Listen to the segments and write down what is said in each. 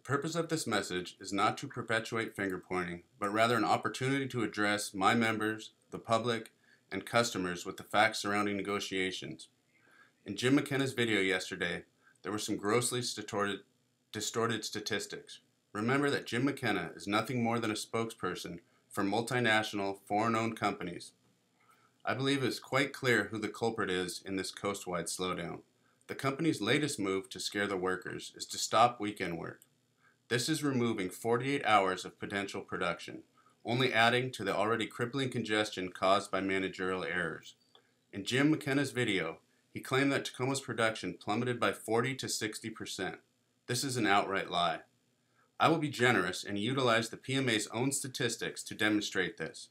purpose of this message is not to perpetuate finger-pointing, but rather an opportunity to address my members, the public, and customers with the facts surrounding negotiations. In Jim McKenna's video yesterday, there were some grossly distorted statistics. Remember that Jim McKenna is nothing more than a spokesperson for multinational, foreign-owned companies. I believe it is quite clear who the culprit is in this coast-wide slowdown. The company's latest move to scare the workers is to stop weekend work. This is removing 48 hours of potential production, only adding to the already crippling congestion caused by managerial errors. In Jim McKenna's video, he claimed that Tacoma's production plummeted by 40 to 60%. This is an outright lie. I will be generous and utilize the PMA's own statistics to demonstrate this.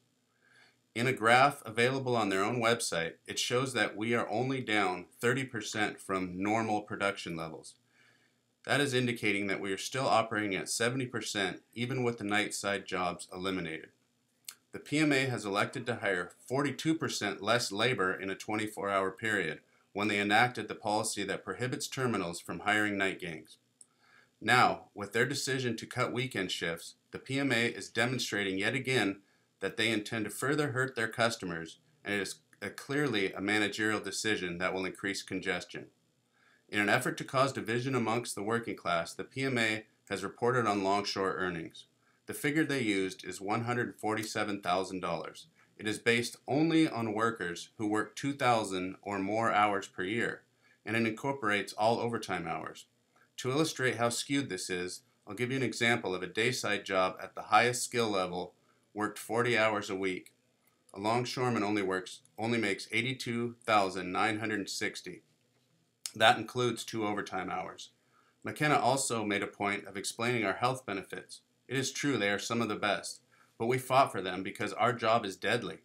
In a graph available on their own website, it shows that we are only down 30% from normal production levels. That is indicating that we are still operating at 70% even with the night side jobs eliminated. The PMA has elected to hire 42% less labor in a 24-hour period when they enacted the policy that prohibits terminals from hiring night gangs. Now, with their decision to cut weekend shifts, the PMA is demonstrating yet again that they intend to further hurt their customers, and it is clearly a managerial decision that will increase congestion. In an effort to cause division amongst the working class, the PMA has reported on longshore earnings. The figure they used is $147,000. It is based only on workers who work 2,000 or more hours per year, and it incorporates all overtime hours. To illustrate how skewed this is, I'll give you an example of a dayside job at the highest skill level worked 40 hours a week. A longshoreman only makes $82,960. That includes 2 overtime hours. McKenna also made a point of explaining our health benefits. It is true they are some of the best, but we fought for them because our job is deadly.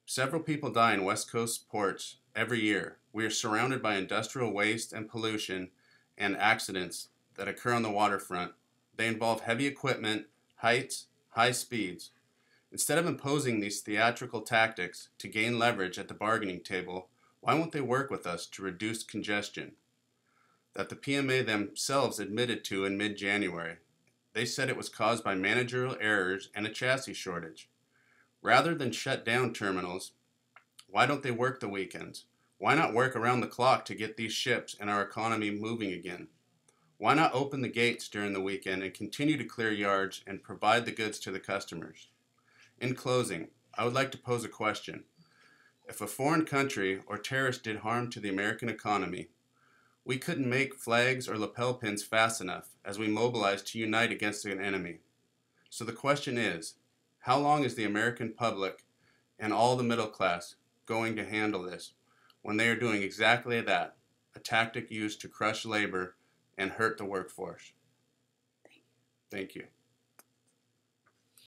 Several people die in West Coast ports every year. We are surrounded by industrial waste and pollution and accidents that occur on the waterfront. They involve heavy equipment, heights, high speeds. Instead of imposing these theatrical tactics to gain leverage at the bargaining table, why won't they work with us to reduce congestion that the PMA themselves admitted to in mid-January? They said it was caused by managerial errors and a chassis shortage. Rather than shut down terminals, why don't they work the weekends? Why not work around the clock to get these ships and our economy moving again? Why not open the gates during the weekend and continue to clear yards and provide the goods to the customers? In closing, I would like to pose a question. If a foreign country or terrorist did harm to the American economy, we couldn't make flags or lapel pins fast enough as we mobilized to unite against an enemy. So the question is, how long is the American public and all the middle class going to handle this when they are doing exactly that, a tactic used to crush labor and hurt the workforce? Thank you.